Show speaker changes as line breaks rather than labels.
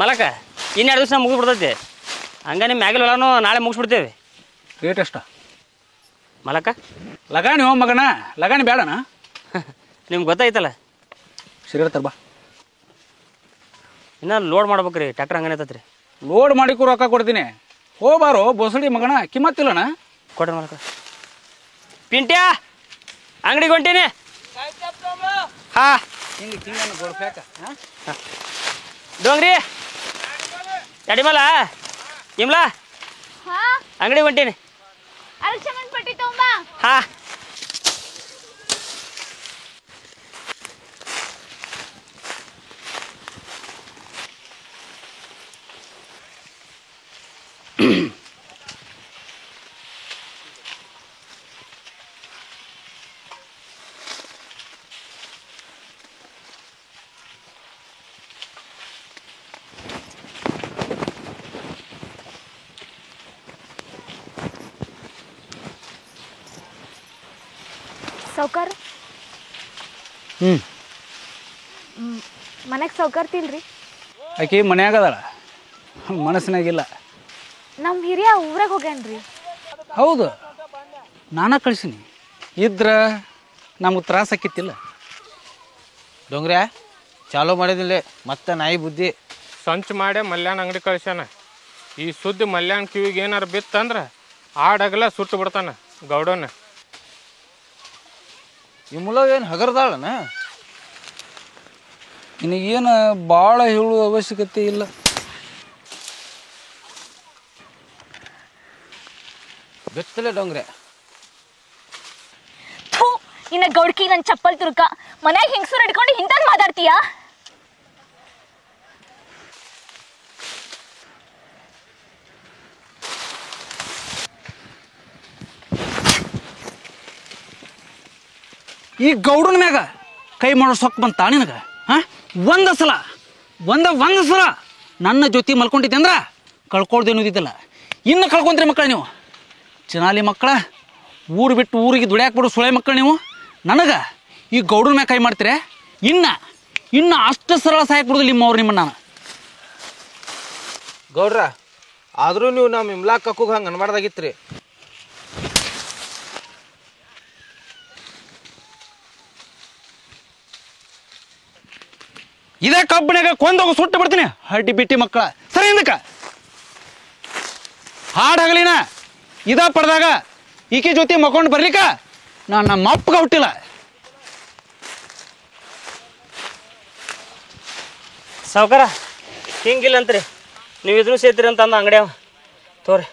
ಮಲಕ ಇನ್ನೆರಡು ದಿವಸ ಮುಗಿಸ್ಬಿಡ್ತೈತಿ. ಹಂಗೆ ನಿಮ್ಮ ಮ್ಯಾಗಿಲ್ ಹೊಲನೂ ನಾಳೆ ಮುಗಿಸ್ಬಿಡ್ತೇವೆ.
ರೇಟ್ ಎಷ್ಟು
ಮಲಕ?
ಲಗಾಣಿ ಹೋ ಮಗನ, ಲಗಾಣಿ ಬೇಡಣ.
ನಿಮ್ಗೆ ಗೊತ್ತಾಯ್ತಲ್ಲ.
ಸಿಗರೇಟ್ ತರ್ಬಾ.
ಇನ್ನೂ ಲೋಡ್ ಮಾಡ್ಬೇಕ್ರಿ, ಟ್ಯಾಕ್ಟರ್ ಹಂಗನೇ ಐತತ್ರಿ.
ಲೋಡ್ ಮಾಡಿಕೂ ರೊಕ್ಕ ಕೊಡ್ತೀನಿ. ಹೋಗ್ಬಾರೋ ಬೋಸಡಿ ಮಗನ, ಕಿಮ್ಮತ್ತಿಲ್ಲಣ.
ಕೊಡ್ರಿ ಮಲಕ. ಪಿಂಟ್ಯಾ ಅಂಗಡಿಗೆ ಹೊಂಟೀನಿ. ಹಾಂ ಡೋಂಗ್ರಿ ಎಡಿಮಲ ಇಮ್ಲಾ ಅಂಗಡಿಗೆ ಹೊಂಟೀನಿ. ಹಾಂ
ಸೌಕರ್ ಮನೆಗೆ ಸೌಕರ್ತಿಲ್ರಿ?
ಆಕಿ ಮನ್ಯಾಗದಾಳ, ಮನಸ್ಸಿನಾಗಿಲ್ಲ.
ನಮ್ಮ ಹಿರಿಯ ಊರಾಗ ಹೋಗ್ಯಾನ್ರಿ.
ಹೌದು, ನಾನ ಕಳ್ಸೀನಿ. ಇದ್ರ ನಮಗೆ ತ್ರಾಸ ಆಕಿತ್ತಿಲ್ಲ.
ಡೊಂಗ್ರ್ಯಾ ಚಾಲೂ ಮಾಡಿದಿಲ್ಲ ಮತ್ತೆ ನಾಯಿ ಬುದ್ಧಿ.
ಸಂಚು ಮಾಡೇ ಮಲ್ಯಾಣ ಅಂಗಡಿ ಕಳ್ಸ್ಯಾನ. ಈ ಸುದ್ದಿ ಮಲ್ಯಾಣ ಕಿವಿಗೆ ಏನಾರು ಬಿತ್ತಂದ್ರೆ ಆಡಗಲ ಸುಟ್ಟು ಬಿಡ್ತಾನ ಗೌಡನ.
ಈ ಮುಲಗ ಏನು ಹಗರ್ದಾಳನ?
ನಿನಗೇನು ಭಾಳ ಹೇಳುವ ಅವಶ್ಯಕತೆ ಇಲ್ಲ.
ಬೆತ್ತಲೆ ಡೊಂಗ್ರೆ
ಇನ್ನ ಗೌಡ್ಕಿ ನನ್ನ ಚಪ್ಪಲ್ ತುರುಕ ಮನ್ಯಾಗ ಹಿಂಗ್ಸೂರ್ ಹಿಡ್ಕೊಂಡು ಹಿಂದನ್ ಮಾತಾಡ್ತೀಯಾ?
ಈ ಗೌಡನ ಮ್ಯಾಗ ಕೈ ಮಾಡೋ ಸೊಕ್ಕ ಬಂತ ನಿನಗೆ? ಹಾಂ, ಒಂದು ಸಲ ನನ್ನ ಜೊತೆ ಮಲ್ಕೊಂಡಿದ್ದೆ ಅಂದ್ರೆ ಕಳ್ಕೊಳ್ದೇನೋದಿದ್ದಲ್ಲ. ಇನ್ನು ಕಳ್ಕೊಂತೀರಿ ಮಕ್ಕಳ ನೀವು, ಚಿನಾಲಿ ಮಕ್ಕಳ. ಊರು ಬಿಟ್ಟು ಊರಿಗೆ ದುಡಿಯಾಕೆ ಬಿಡು ಸುಳೆ ಮಕ್ಕಳು ನೀವು. ನನಗೆ ಈ ಗೌಡನ ಮ್ಯಾಗ ಕೈ ಮಾಡ್ತೀರಿ. ಇನ್ನು ಅಷ್ಟು ಸರಳ ಸಹಾಯಕ್ಕೆ ಬಿಡೋದು ನಿಮ್ಮವ್ರು ನಿಮ್ಮನ್ನು. ನಾನು
ಗೌಡ್ರ ಆದರೂ ನೀವು ನಮ್ಮ ಇಮ್ಲಾಕ್ ಕಕ್ಕುಗೆ ಹಂಗೆ ಅನ್ಬಾರ್ದಾಗಿತ್ತು ರೀ.
ಇದೇ ಕಬ್ಬನಾಗ ಕೊಂದೋಗ ಸುಟ್ಟು ಬಿಡ್ತೀನಿ ಹಡ್ಡಿ ಬಿಟ್ಟಿ ಮಕ್ಕಳ. ಸರಿ ಹಿಂದಕ್ಕೆ ಹಾಡಾಗಲಿನ ಇದ ಪಡೆದಾಗ ಈಕೆ ಜೊತೆ ಮಕ್ಕೊಂಡು ಬರ್ಲಿಕ್ಕ ನಾನು ನಮ್ಮ ಅಪ್ಪಗೆ ಹುಟ್ಟಿಲ್ಲ.
ಸಾವ್ಕಾರ ಹಿಂಗಿಲ್ಲ ಅಂತ್ರಿ, ನೀವು ಇದನ್ನು ಸೇರ್ತೀರಿ ಅಂತ ಅಂದ ಅಂಗಡಿಯವ ತೋರಿ.